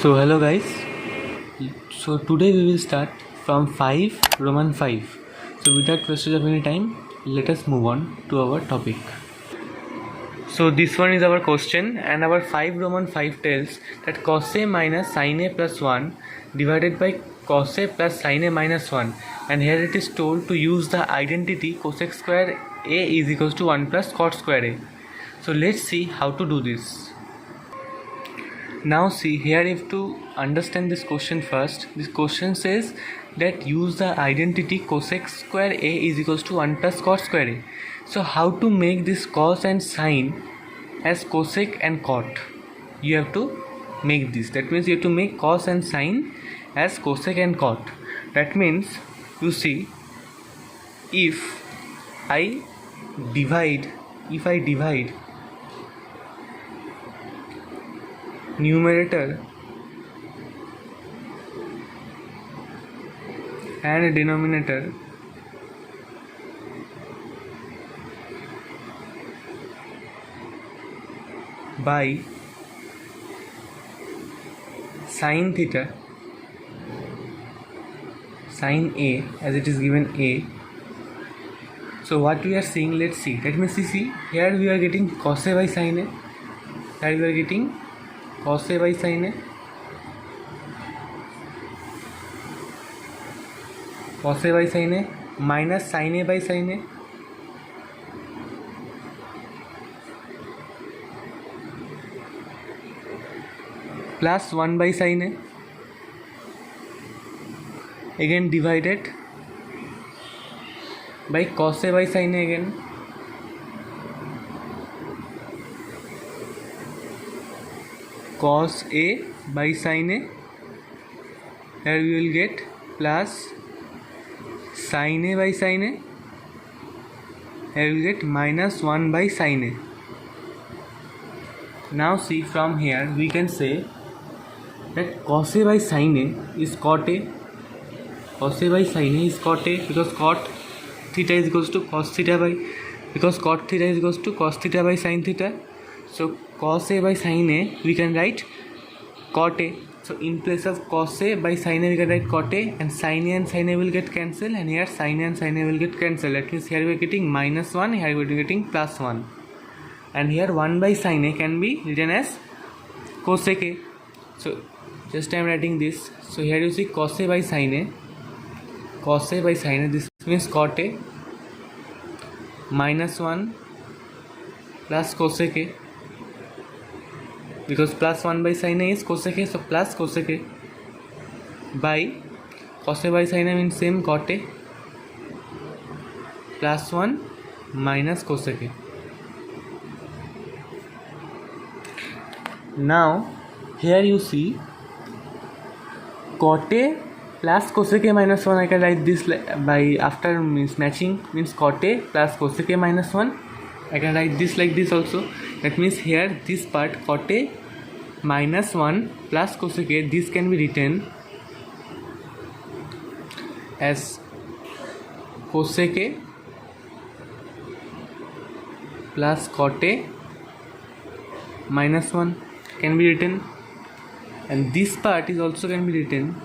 So hello guys. So today we will start from 5 Roman 5. So without wastage of any time, let us move on to our topic. So this one is our question, and our 5 Roman 5 tells that cos A minus sin A plus 1 divided by cos A plus sin A minus 1, and here it is told to use the identity cosec square A is equals to 1 plus cot square A. So let's see how to do this. Now see, here you have to understand this question first. This question says that use the identity cosec square A is equals to 1 plus cot square A. So how to make this cos and sin as cosec and cot? You have to make this. That means you have to make cos and sin as cosec and cot. That means you see, if I divide numerator and denominator by sin theta, sin A, as it is given A. So what we are seeing, let's see. That means you see, here we are getting cos A by sin A, here we are getting cos A by sin A, cos A by sin A minus sin A by sin A, plus 1 by sin A, again divided by cos A by sin A again, cos A by sin A, here we will get plus sin A by sin A, here we will get minus 1 by sin A. Now see, from here we can say that cos A by sin A is cot A, cos A by sin A is cot A, because cot theta is equals to cos theta by, because cot theta is equals to cos theta by sin theta. So cos A by sin A we can write cot A. So in place of cos A by sin A we can write cot A, and sin A and sin A will get cancelled, and here sin A and sin A will get cancelled. That means here we are getting minus 1, here we are getting plus 1, and here 1 by sin A can be written as cosec A. So just I am writing this. So here you see cos A by sin A, cos A by sin A, this means cot A minus 1 plus cosec A, because plus 1 by sin A is cosec A, so plus cosec A by cos A by sin A means same cot A, plus 1 minus cosec A. Now here you see cot A plus cosec A minus 1, I can write this by after means matching, means cot A plus cosec A minus 1, I can write this like this also. That means here this part cot A minus 1 plus cosec A, this can be written as cosec A plus cot A minus 1 can be written, and this part is also can be written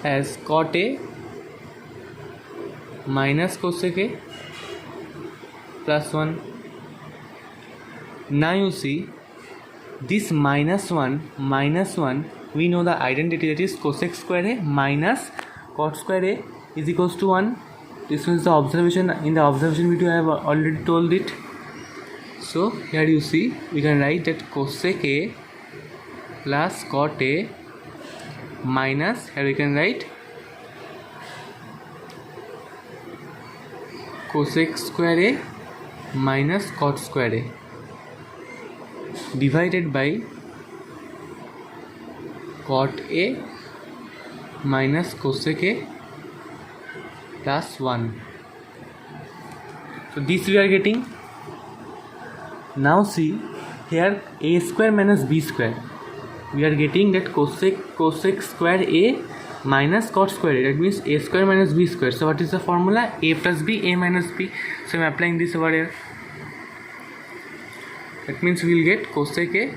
as cot A minus cosec A plus 1. Now you see this minus 1 we know the identity, that is cosec square A minus cot square A is equals to 1. This was the observation. In the observation video I have already told it. So here you see we can write that cosec A plus cot A minus, here we can write cosec square A minus cot square A divided by cot A minus cosec A plus 1. So this we are getting. Now see, here A square minus B square, we are getting that cosec square A minus cot square A. That means A square minus B square. So what is the formula? A plus B, A minus B. So I am applying this over here. That means we will get cosec A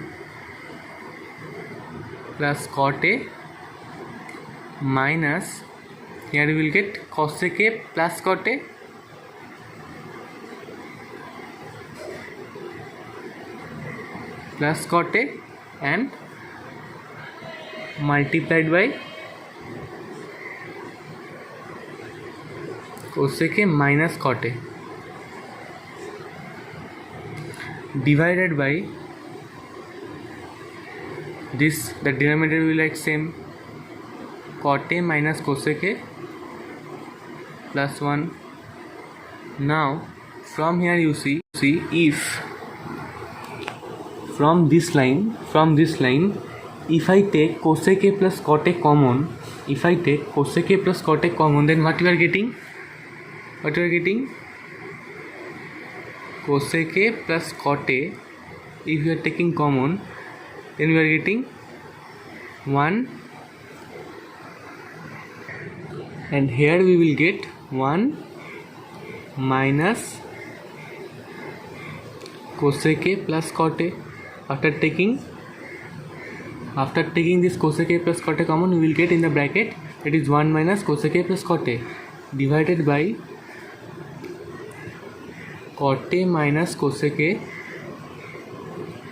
plus cot A minus, here we will get cosec A plus cot A plus cot A and multiplied by cosec A minus cot A divided by this, the denominator will be like same, cot A minus cosec A plus 1. Now from here you see if from this line if I take cosec A plus cot A common, then what you are getting? Cosec A plus cot A, if you are taking common, then we are getting 1, and here we will get 1 minus cosec A plus cot A. After taking this cosec A plus cot A common, we will get in the bracket, that is 1 minus cosec A plus cot A divided by cot A minus cosec A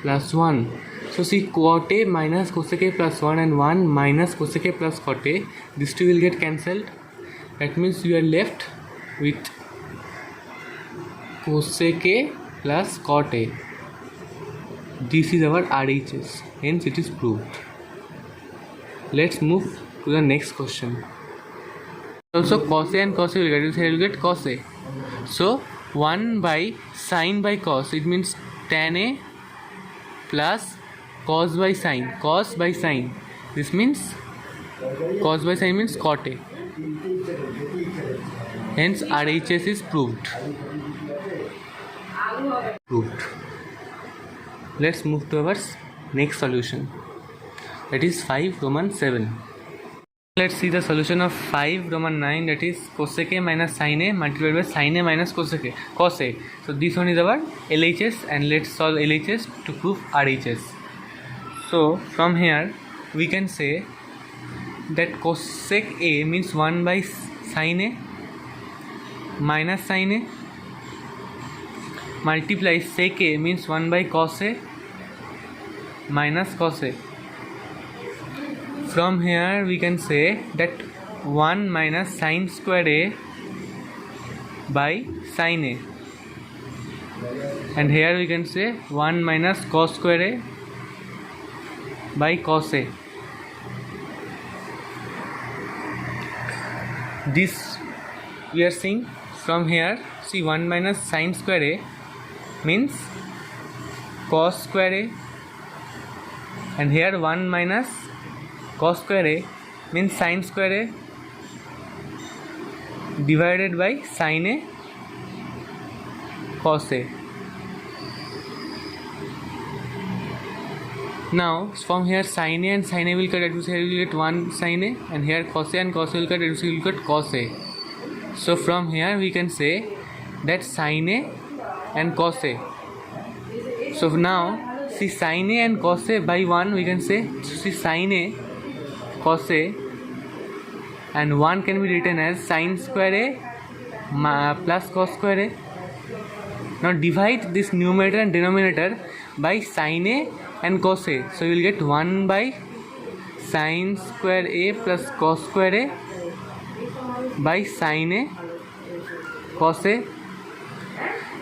plus 1. So see, cot A minus cosec A plus 1 and 1 minus cosec A plus cot A, these two will get cancelled. That means you are left with cosec A plus cot A. This is our RHS, hence it is proved. Let's move to the next question. Also cos A and cos A will get, here will get cos A. So 1 by sin by cos, it means tan A plus cos by sin. This means cos by sin means cot A. Hence RHS is proved. Let's move to our next solution, that is 5 Roman 7. Let's see the solution of 5 Roman 9, that is cosec A minus sin A multiplied by sin A minus cos A. So this one is our LHS, and let's solve LHS to prove RHS. So from here we can say that cosec A means 1 by sin A minus sin A multiply sec A means 1 by cos A minus cos A. From here we can say that 1 minus sin square A by sin A, and here we can say 1 minus cos square A by cos A. This we are seeing from here. See, 1 minus sin square A means cos square A, and here 1 minus cos square A means sin square A divided by sin A cos A. Now from here sin A and sin A will cut, that means here we will get 1 sin A, and here cos A and cos A will cut, that means we will get cos A. So from here we can say that sin A and cos A. So now see, sin A and cos A by 1 we can say, so see, sin A cos A and 1 can be written as sin square A plus cos square A. Now divide this numerator and denominator by sin A and cos A. So you will get 1 by sin square A plus cos square A by sin A cos A.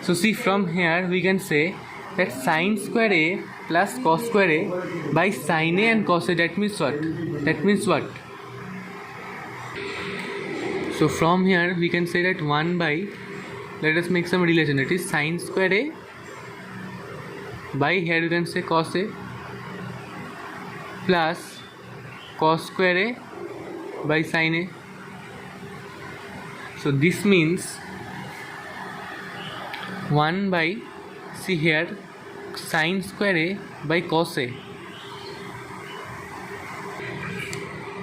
So see, from here we can say that sin square A plus cos square A by sin A and cos A, that means what? So from here we can say that 1 by, let us make some relation, that is sin square A by, here you can say cos A plus cos square A by sin A. So this means 1 by, see here, sin square A by cos A.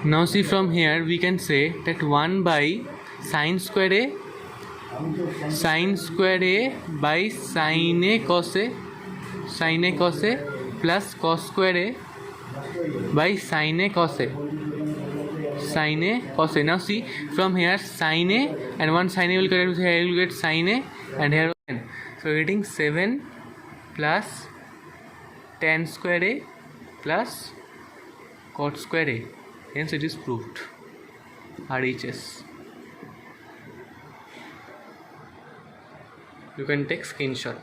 Now see, from here we can say that 1 by sin square A by sin A cos A plus cos square A by sin A cos A. Sin A cos A. Now see, from here sin A and one sin A will get, here you will get sin A and here 10. So we are getting 7 plus tan square A plus cot square A. Hence it is proved. RHS. You can take screenshot.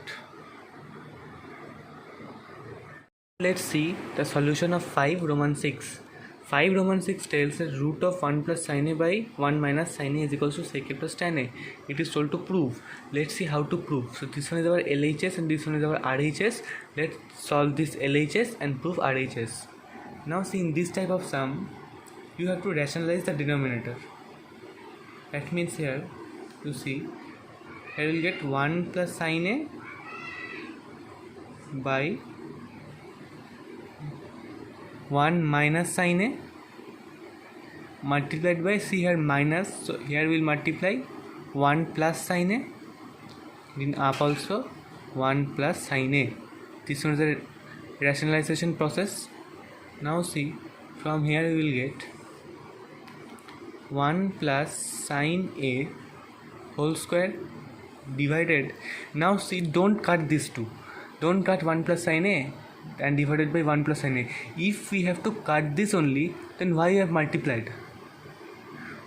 Let's see the solution of 5 Roman 6. 5 Roman 6 tells that root of 1 plus sin A by 1 minus sin A is equals to sec A plus tan A. It is told to prove. Let's see how to prove. So this one is our LHS and this one is our RHS. Let's solve this LHS and prove RHS. Now see, in this type of sum, you have to rationalize the denominator. That means here, you see, here we will get 1 plus sin A by 1 minus sin A multiplied by, see here minus, so here we will multiply 1 plus sin A, then up also 1 plus sin A. This one is the rationalization process. Now see, from here we will get 1 plus sin A whole square divided. Now see, don't cut these two. Don't cut 1 plus sin A and divided by 1 plus sin A. If we have to cut this only, then why we have multiplied?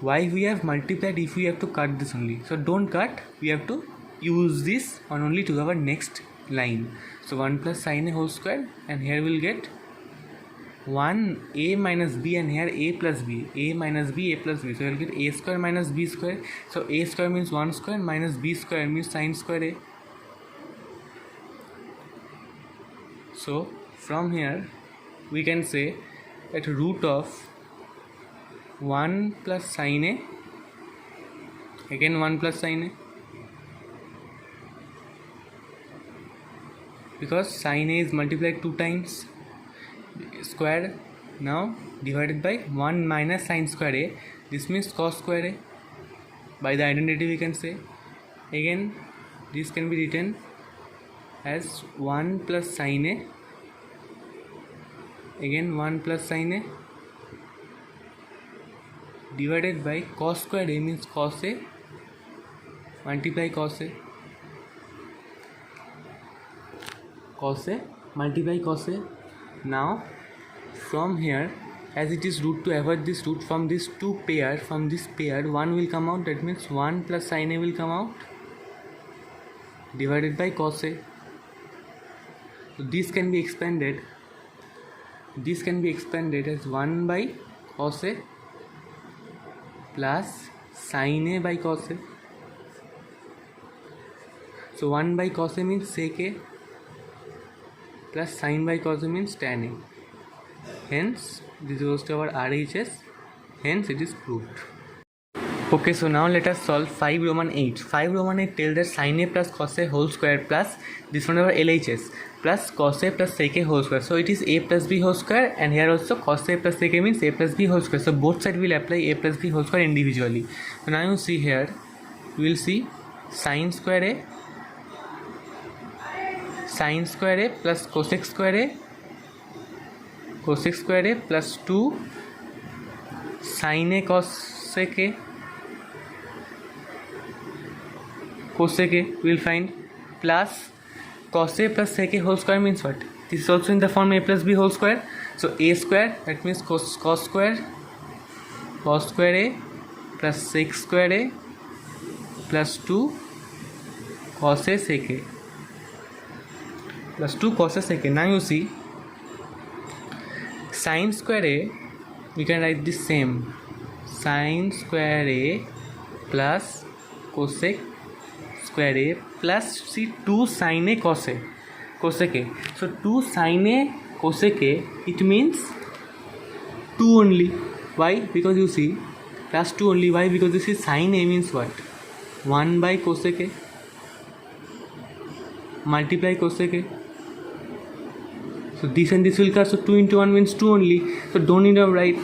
Why we have multiplied if we have to cut this only? So don't cut, we have to use this one only to our next line. So 1 plus sin A whole square, and here we'll get 1 A minus B, and here A plus B, A minus B, A plus B. So we'll get A square minus B square. So A square means 1 square minus B square means sin square A. So from here we can say that root of 1 plus sin A, again 1 plus sin A, because sin A is multiplied 2 times square, now divided by 1 minus sin square A, this means cos square A. By the identity we can say, again this can be written as 1 plus sin A, again 1 plus sin A, divided by cos square A means cos A, multiply cos A, cos A, multiply cos A. Now from here, as it is root, to avoid this root, from this two pair, from this pair 1 will come out, that means 1 plus sin A will come out, divided by cos A. So this can be expanded, this can be expanded as 1 by cos A plus sin A by cos A. So 1 by cos A means sec A plus sin by cos A means tan A. Hence this goes to our RHS, hence it is proved. Okay, so now let us solve 5 Roman 8. 5 Roman 8 tells that sin A plus cos A whole square plus this one our LHS plus cos A plus sec A whole square. So it is A plus B whole square, and here also cos A plus sec A means A plus B whole square. So both sides will apply A plus B whole square individually. So now you see here, we will see sin square A plus cosec square A plus 2 sin A cosec A, cosec A we will find, plus cos A plus sec A whole square means what? This is also in the form A plus B whole square. So A square, that means cos square A plus sec square A plus 2 cos A sec A plus 2 cos A sec A. Now you see sin square A, we can write this same, sin square A plus cosec square A plus, see, 2 sin A cosec A. So 2 sin A cosec A, it means 2 only. Why? Because you see plus 2 only. Why? Because this is sin A means what? 1 by cosec A multiply cosec A. So this and this will cut, so 2 into 1 means 2 only. So don't need to write,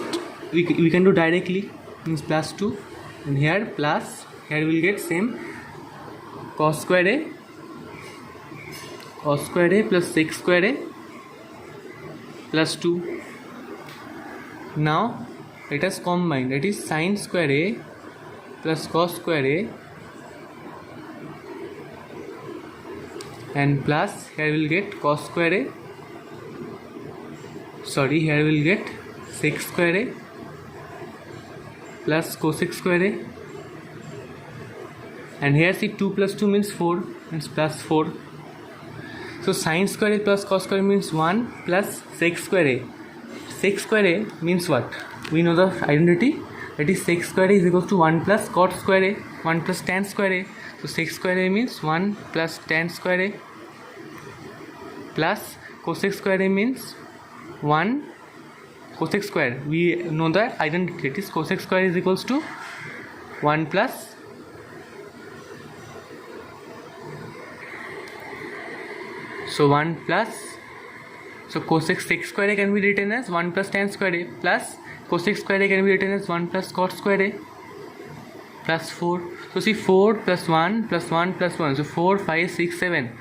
we can do directly, means plus 2, and here plus, here we will get same cos square A plus sec square A plus 2 Now let us combine, that is sin square a plus cos square a, and plus here we will get cos square a, sorry, here we will get sec square a plus cosec square a, and here see 2 plus 2 means 4, means plus 4. So sin square a plus cos square means 1 plus sec square a. Sec square a means what? We know the identity, that is sec square a is equal to 1 plus cot square a, 1 plus tan square a. So sec square a means 1 plus tan square a, plus cosec square a means 1 cosec square. We know the identity, that is cosec square is equals to 1 plus so 1 plus, so cosec sec square a can be written as 1 plus tan square a, plus cosec square a can be written as 1 plus cot square a, plus 4. So see 4 plus 1 plus 1 plus 1, so 4, 5, 6, 7.